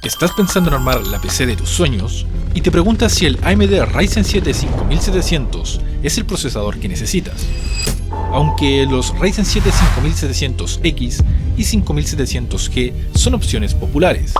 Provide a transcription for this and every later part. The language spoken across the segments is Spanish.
¿Estás pensando en armar la PC de tus sueños? Y te preguntas si el AMD Ryzen 7 5700 es el procesador que necesitas. Aunque los Ryzen 7 5700X y 5700G son opciones populares,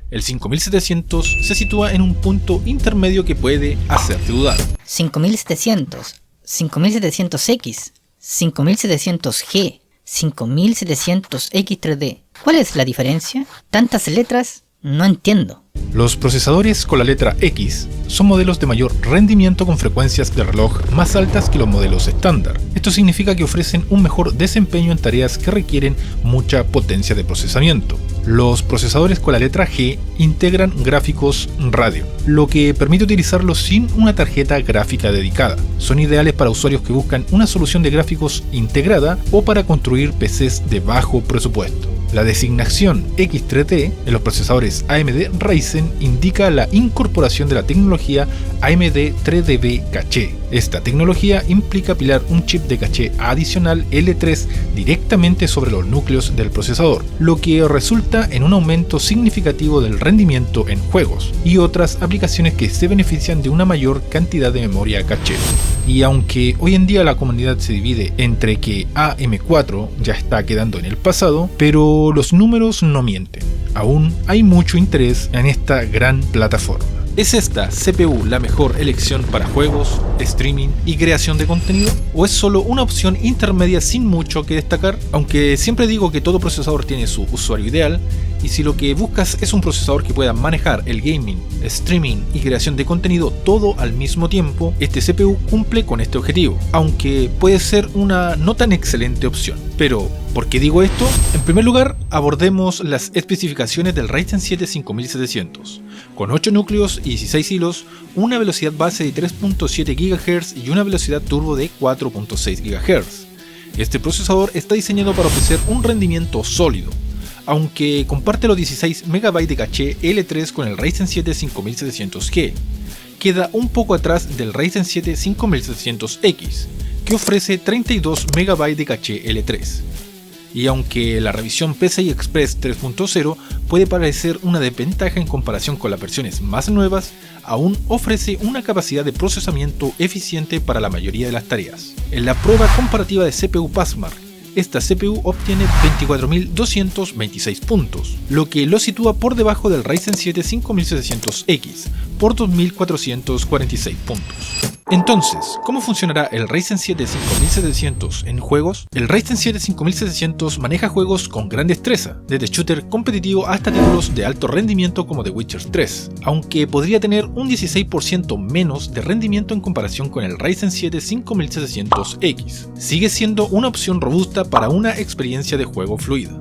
el 5700 se sitúa en un punto intermedio que puede hacerte dudar. 5700, 5700X, 5700G, 5700X3D. ¿Cuál es la diferencia? ¿Tantas letras? No entiendo. Los procesadores con la letra X son modelos de mayor rendimiento con frecuencias de reloj más altas que los modelos estándar. Esto significa que ofrecen un mejor desempeño en tareas que requieren mucha potencia de procesamiento. Los procesadores con la letra G integran gráficos Radeon, lo que permite utilizarlos sin una tarjeta gráfica dedicada. Son ideales para usuarios que buscan una solución de gráficos integrada o para construir PCs de bajo presupuesto. La designación X3D en los procesadores AMD Ryzen indica la incorporación de la tecnología AMD 3DB Caché. Esta tecnología implica apilar un chip de caché adicional L3 directamente sobre los núcleos del procesador, lo que resulta en un aumento significativo del rendimiento en juegos y otras aplicaciones que se benefician de una mayor cantidad de memoria caché. Y aunque hoy en día la comunidad se divide entre que AM4 ya está quedando en el pasado, pero los números no mienten. Aún hay mucho interés en esta gran plataforma. ¿Es esta CPU la mejor elección para juegos, streaming y creación de contenido? ¿O es solo una opción intermedia sin mucho que destacar? Aunque siempre digo que todo procesador tiene su usuario ideal, y si lo que buscas es un procesador que pueda manejar el gaming, streaming y creación de contenido todo al mismo tiempo, este CPU cumple con este objetivo, aunque puede ser una no tan excelente opción. Pero, ¿por qué digo esto? En primer lugar, abordemos las especificaciones del Ryzen 7 5700. Con 8 núcleos y 16 hilos, una velocidad base de 3.7 GHz y una velocidad turbo de 4.6 GHz. Este procesador está diseñado para ofrecer un rendimiento sólido, aunque comparte los 16 MB de caché L3 con el Ryzen 7 5700G. Queda un poco atrás del Ryzen 7 5700X, que ofrece 32 MB de caché L3. Y aunque la revisión PCI Express 3.0 puede parecer una desventaja en comparación con las versiones más nuevas, aún ofrece una capacidad de procesamiento eficiente para la mayoría de las tareas. En la prueba comparativa de CPU Passmark, esta CPU obtiene 24.226 puntos, lo que lo sitúa por debajo del Ryzen 7 5700X por 2.446 puntos. Entonces, ¿cómo funcionará el Ryzen 7 5700 en juegos? El Ryzen 7 5700 maneja juegos con gran destreza, desde shooter competitivo hasta títulos de alto rendimiento como The Witcher 3, aunque podría tener un 16% menos de rendimiento en comparación con el Ryzen 7 5700X. Sigue siendo una opción robusta para una experiencia de juego fluida.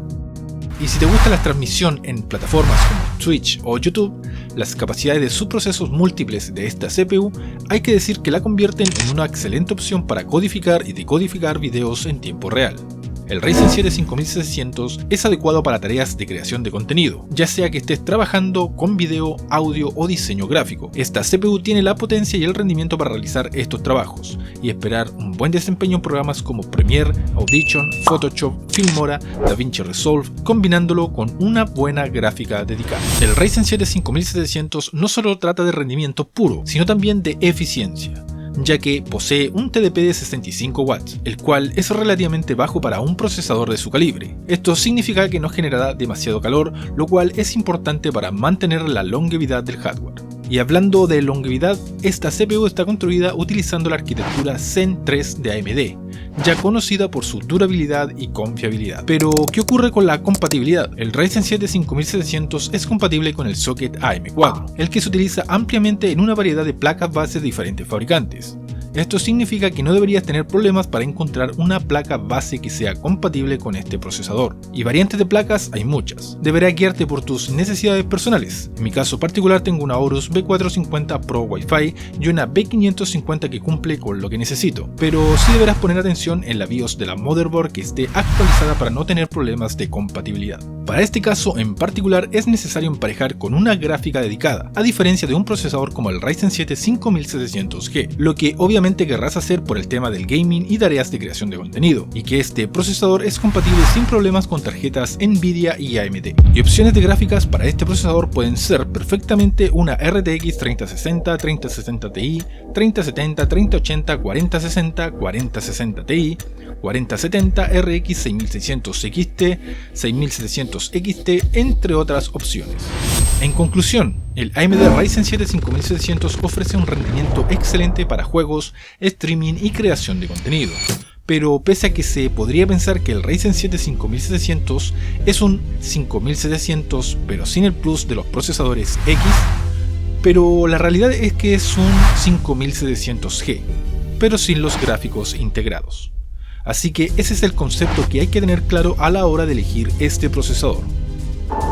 Y si te gusta la transmisión en plataformas como Twitch o YouTube, las capacidades de subprocesos múltiples de esta CPU hay que decir que la convierten en una excelente opción para codificar y decodificar videos en tiempo real. El Ryzen 7 5700 es adecuado para tareas de creación de contenido, ya sea que estés trabajando con video, audio o diseño gráfico. Esta CPU tiene la potencia y el rendimiento para realizar estos trabajos y esperar un buen desempeño en programas como Premiere, Audition, Photoshop, Filmora, DaVinci Resolve, combinándolo con una buena gráfica dedicada. El Ryzen 7 5700 no solo trata de rendimiento puro, sino también de eficiencia, ya que posee un TDP de 65 watts, el cual es relativamente bajo para un procesador de su calibre. Esto significa que no generará demasiado calor, lo cual es importante para mantener la longevidad del hardware. Y hablando de longevidad, esta CPU está construida utilizando la arquitectura Zen 3 de AMD, ya conocida por su durabilidad y confiabilidad. Pero, ¿qué ocurre con la compatibilidad? El Ryzen 7 5700 es compatible con el socket AM4, el que se utiliza ampliamente en una variedad de placas base de diferentes fabricantes. Esto significa que no deberías tener problemas para encontrar una placa base que sea compatible con este procesador. Y variantes de placas hay muchas. Deberás guiarte por tus necesidades personales. En mi caso particular tengo una Aorus B450 Pro Wi-Fi y una B550 que cumple con lo que necesito. Pero sí deberás poner atención en la BIOS de la motherboard que esté actualizada para no tener problemas de compatibilidad. Para este caso en particular es necesario emparejar con una gráfica dedicada, a diferencia de un procesador como el Ryzen 7 5700G, lo que obviamente querrás hacer por el tema del gaming y tareas de creación de contenido, y que este procesador es compatible sin problemas con tarjetas Nvidia y AMD. Y opciones de gráficas para este procesador pueden ser perfectamente una RTX 3060, 3060 Ti, 3070, 3080, 4060, 4060 Ti, 4070, RX 6600 XT, 6700 XT, entre otras opciones. En conclusión, el AMD Ryzen 7 5700 ofrece un rendimiento excelente para juegos, streaming y creación de contenido. Pero pese a que se podría pensar que el Ryzen 7 5700 es un 5700 pero sin el plus de los procesadores X, pero la realidad es que es un 5700G, pero sin los gráficos integrados. Así que ese es el concepto que hay que tener claro a la hora de elegir este procesador.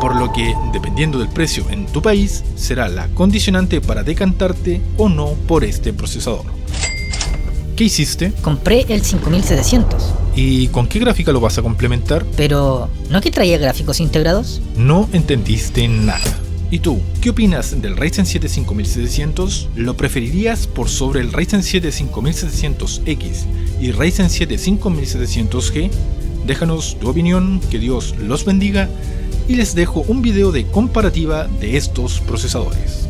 Por lo que, dependiendo del precio en tu país, será la condicionante para decantarte o no por este procesador. ¿Qué hiciste? Compré el 5700. ¿Y con qué gráfica lo vas a complementar? Pero, ¿no que traía gráficos integrados? No entendiste nada. ¿Y tú, qué opinas del Ryzen 7 5700? ¿Lo preferirías por sobre el Ryzen 7 5700X y Ryzen 7 5700G? Déjanos tu opinión, que Dios los bendiga, y les dejo un video de comparativa de estos procesadores.